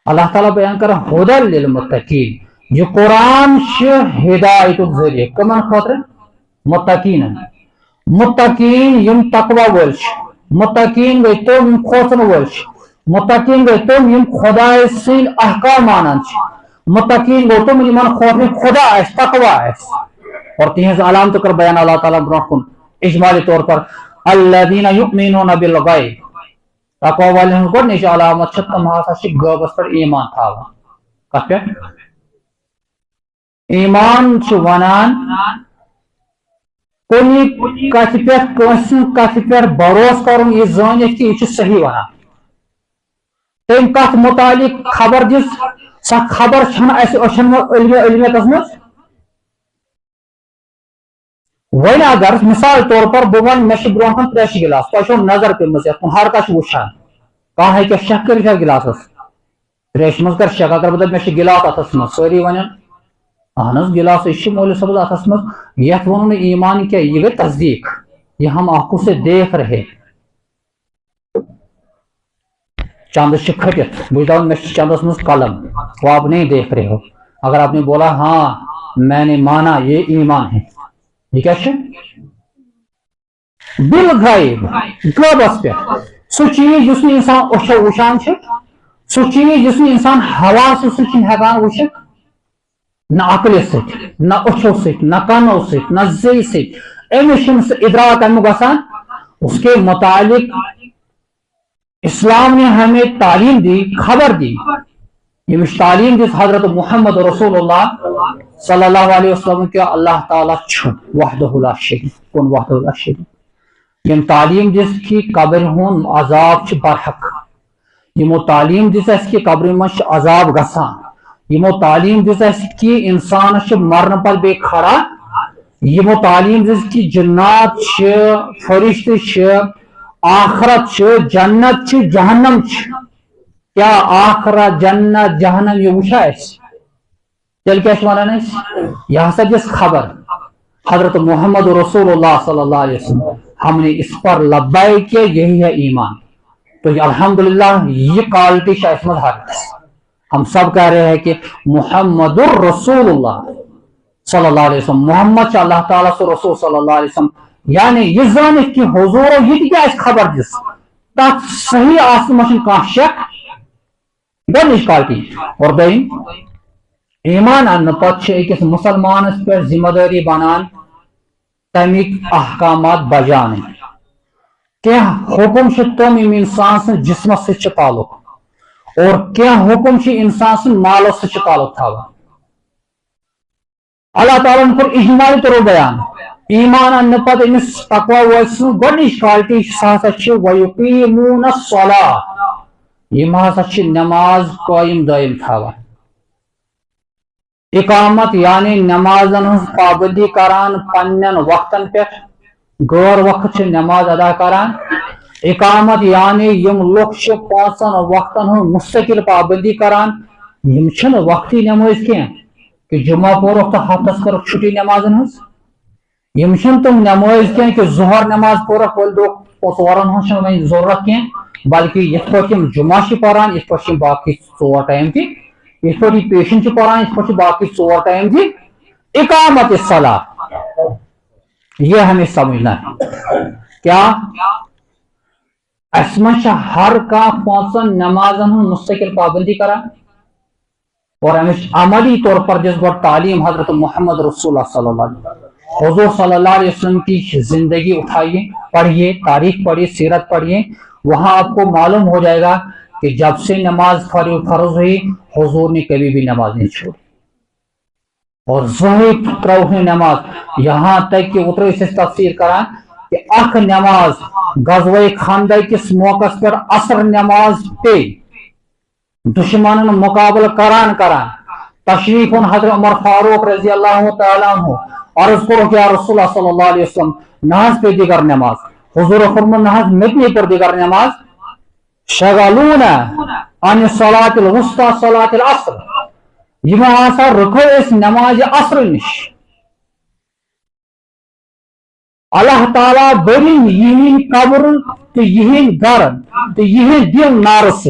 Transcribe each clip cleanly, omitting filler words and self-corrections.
اللہ تعالیٰ بیان کر ہدل للمتقین یہ قرآن ہدایت ذریعہ کمن خاطر متقین متقین یم تقوی ول متقین گئی تم یم کھوژن ول متقین گئی تم یم خدائے سن احکام مانان متقین گو تم یمن خوف خدا آس تقوی آس اور تہذ علامت کر بیان اللہ تعالیٰ برہ کن اجمالی طور پر الذین یؤمنون بالغیب تقوی والن گۄڈنِچ علامت تم ہسا غٲبس پٮ۪ٹھ ایمان تھاوان کتھ پٮ۪ٹھ ایمان ونان کُنہِ کتھِ پٮ۪ٹھ کٲنٛسہِ ہٕنٛز کتھِ پٮ۪ٹھ بھروسہٕ کرُن یہ زٲنِتھ کہ یہ صحیح ونان تم کتھ متعلق خبر دِژ سۄ خبر چھنہٕ اسہِ أچھن منٛز علمیتس منٛز وۄنۍ اگر مثال طور پر بہٕ ونہٕ مےٚ چھِ برونٛہہ کن ترٛیشہِ گِلاس تۄہہِ چھو نظر پیمٕژ یتھ کُن ہر کانٛہہ چھُ وٕچھان کانٛہہ ہیٚکہِ شک کٔرِتھ یتھ گِلاسس ترٛیشہِ منٛز کر شک اگر بہٕ دپہٕ مےٚ چھُ گِلاس اتھس منٛز سٲری ونن اہن حظ گِلاس یہ چھُ مولوی صٲبس اتھس منٛز یتھ ووٚنو نہٕ ایمان کینٛہہ یہ گٔے تصدیق یہ ہم آنکھوں سے دیکھ رہے چاند سے کھٹت بجھ میں چندس مز قلم وہ آپ نہیں دیکھ رہے ہو اگر آپ نے بولا ہاں میں نے مانا یہ ایمان ہے یہ کیا بالغیب غیبس پہ سو چیز جس میں انسان اچھو وچان سو چیز جس میں انسان ہوا سے سہ ہیکان وچھت نہ عقل ست نہ اچھو ست نہ کنو ست نہ زی ست امس ادراک امیک گژھان اس کے متعلق اسلام نے ہمیں تعلیم دی خبر دی یہ تعلیم دی حضرت محمد رسول اللہ صلی اللہ علیہ وسلم کہ اللہ تعالیٰ وحدہ لا شریک کن وحدہ لا شریک یم تعلیم دس کی قبر ہون عذاب برحق یمو تعلیم دس اس کی قبر مش عذاب گسان یمو تعلیم دس اس کی انسان مرن پر بے کھڑا یمو تعلیم دس کی جنات فرشتے آخرت جنت جہنم کیا آخرت جنت جہنم یہ وچھا تیل کیا ونان یہ ہسا دس خبر حضرت محمد رسول اللہ صلی اللہ علیہ وسلم ہم نے اس پر لبائی کہ یہی ہے ایمان تو الحمدللہ یہ کوالٹی اس میں ہم سب کہہ رہے ہیں کہ محمد الرسول اللہ صلی اللہ علیہ وسلم محمد اللہ تعالیٰ سے رسول صلی اللہ علیہ وسلم یعنی یہ زانت کہ حضور یہ کیا اس خبر دس تک صحیح آسمان کان شک گۄڈنِچ کوالٹی اور دوٚیِم ایمان ان پتہ أکِس مسلمانس پہ ذمہ داری بنان تمیک احکامات بجانے کیا حکم تم انسان سن جسمس سے تعلق اور کیا حکم انسان سن مالس سے تعلق تھاوان اللہ تعالیٰ کور اجمالی طور بیان ایمان ان پتہ امس تقوی وول سن گۄڈنِچ کوالٹی سہ ہسا ویقیمون الصلاۃ یم ہسا نماز قائم دائم تھاوان اقامت یعنی نمازن ہز پابندی کران پنن وقتن پہ غیر وقت نماز ادا کران اقامت یعنی یم لوگ پانچن وقتن ہز مستقل پابندی کران یم وقتی نماز کی کہ جمعہ پورک تو ہفتس کر چھٹی نمازن ہز یم تم نماز کی کہ ظہر نماز پورک ول دو ژورن ہز ضرورت کی بلکہ یت پہ جمعہ پران یت پہ باقی ژور ٹائم تھی اس پہ پیشن پران اس پہ باقی ژور ٹائم تھی اقامت الصلاۃ یہ ہمیں سمجھنا ہے کیا اس من ہر کان پانچن نمازن ہن مستقل پابندی کران اور امس عملی طور پر جس گو تعلیم حضرت محمد رسول اللہ صلی اللہ علیہ وسلم حضور صلی اللہ علیہ وسلم کی زندگی اٹھائیے پڑھیے تاریخ پڑھیے سیرت پڑھیے وہاں آپ کو معلوم ہو جائے گا کہ جب سے نماز فرض ہوئی حضور نے کبھی بھی نماز نہیں چھوڑی اور ظہر تروہ نماز یہاں تک کہ اتر سے تفسیر کران کہ اخ نماز غزوہ خندق کس موقع پر عصر نماز پہ دشمن مقابل کران تشریف حضرت عمر فاروق رضی اللہ تعالیٰ عنہ عرض کرو کہ یا رسول اللہ صلی اللہ علیہ وسلم نماز پہ دیگر نماز حضور فرمان نماز متنی پر دیگر نماز شغلونا عن صلاة الوسطى صلاة العصر یہ آسا رکھو اس نماز عصر نش اللہ تعالیٰ بری یہ قبر تو یہ گھر تو یہ دل نار سے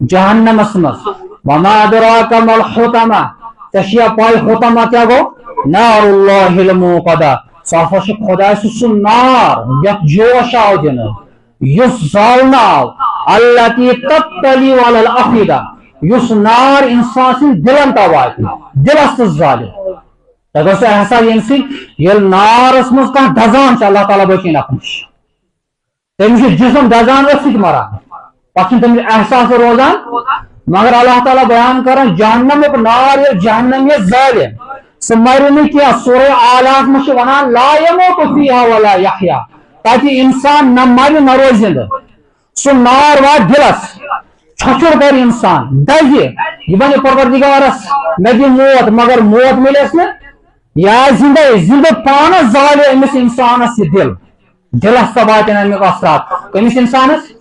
جہنم اسمس وما ادراک مل حطمہ تشیا پائی حطمہ کیا گو نار اللہ الموقدہ صافہ خدا سہ نار یت جوش آو دن یس زالنا آو التی تطلی علی الافئدہ یس نار انسان سن دلن تا وات دلس زال تک احساس یم سی یل نارس مز کھانا دزان اللہ تعالیٰ بچین ات نش تمس جسم دزان ست مران پتہ تمس احساس روزان مگر اللہ تعالیٰ بیان کران جہنم نار جہنم یہ ظالم سہ مر نہ سورہ آلات مجھ ونان لا یموت فیہا ولا یحیا تاکہ انسان نہ مر نہ روز زندہ سہ نار وات دلس چھچر کر انسان دزہ یہ بنہ پروردگارس مے دی موت مگر موت ملس نا یا زندہ زندہ پانس زال امس انسانس یہ دل دلس واتن امیک اثرات کمس انسانس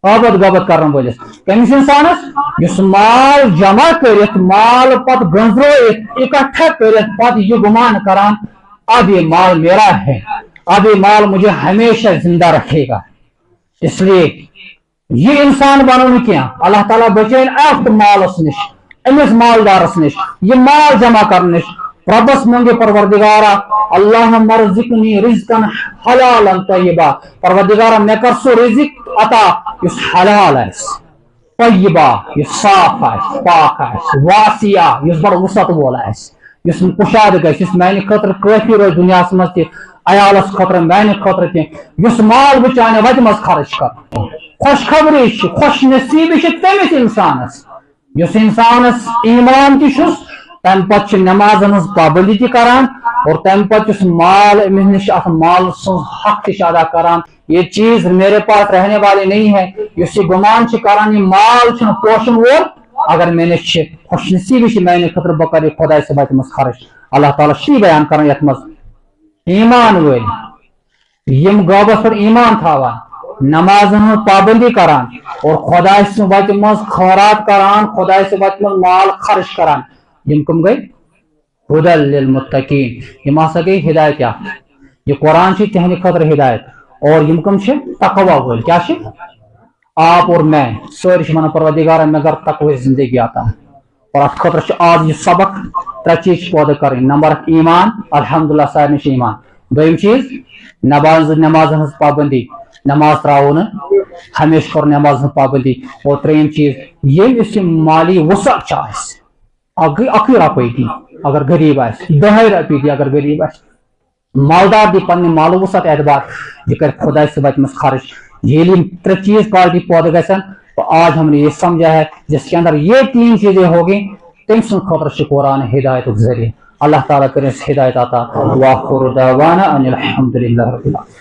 آبد غبت کرن وٲلِس کمس انسانس یس مال جمع کرت مال پت گنزرٲیِتھ اکٹھا کرت پت یہ گمان کران اب یہ مال میرا ہے اب یہ مال مجھے ہمیشہ زندہ رکھے گا اس لیے یہ انسان بنو نا کیا اللہ تعالیٰ بچین ات مالس نش امس مالدارس نش یہ مال جمع کرنے نش ربس منگے پروردگارا اللہ مرزقنی رزقا حلالا طیبا پروردگارا میں کر سو رزق عطا اس حلال ہے طیبا یہ صاف ہے پاک ہے واسعہ اس بڑا وسعت والا ہے اس کشاد گژھِ اس میانہ خاطر کافی روز دنیا مز تہ عیالس خاطر میانہ خاطر تہ اس مال بہ چانہ وتہ مز خرچ کر خوشخبری خوش نصیبی تمس انسانس اس انسانس ایمان تہ تم پتہ نماز ہز پابندی تہ کران اور تم پتہ مال امس نش ات مال سن حق تہ ادا کران یہ چیز میرے پاس رہنے والی نہیں ہے اس یہ گمان کران یہ مال پوشن وول اگر میں نے خوش نصیبی میانہ خاطر بہ کر خدا سے وتہ مز خرچ اللہ تعالیٰ بیان کران یت مز ایمان ول یم غوبس پر ایمان تھاوان نماز پابندی کران اور خدا سے وتہ مز خیرات کران خدا سے وتہ مز مال خرچ کران یم کم گئی ہدی للمتقین یم ہسا گئی ہدایت یافتہ یہ قرآن تہندِ خاطر ہدایت اور یم کم تقوی ول کیا آپ اور میں ساری ونان پروردگارا میں گر تقوی زندگی عطا اور ات خاطر آج یہ سبق ترے چیز پودہ کریں نمبر 1 ایمان الحمدللہ سارے ایمان دویم چیز نماز ہز پابندی نماز تراو نا ہمیشہ کر نماز ہز پابندی اور تریم چیز یہ اس مالی وسعت اکی رپے دی اگر غریب آس 10 رپی دی اگر غریب آس مالدار دی پنہ مال وسعت اعتبار یہ کر خدا سے وتہ مز خرچ یہ ترے چیز کوالٹی پودے گھن تو آج ہم نے یہ سمجھا ہے جس کے اندر یہ 3 چیزیں ہوگی تم سن خاطر قرآن ہدایت ذریعے اللہ تعالیٰ کرے ہدایت عطا وآخر دعوانا ان الحمد للہ رب العالمین.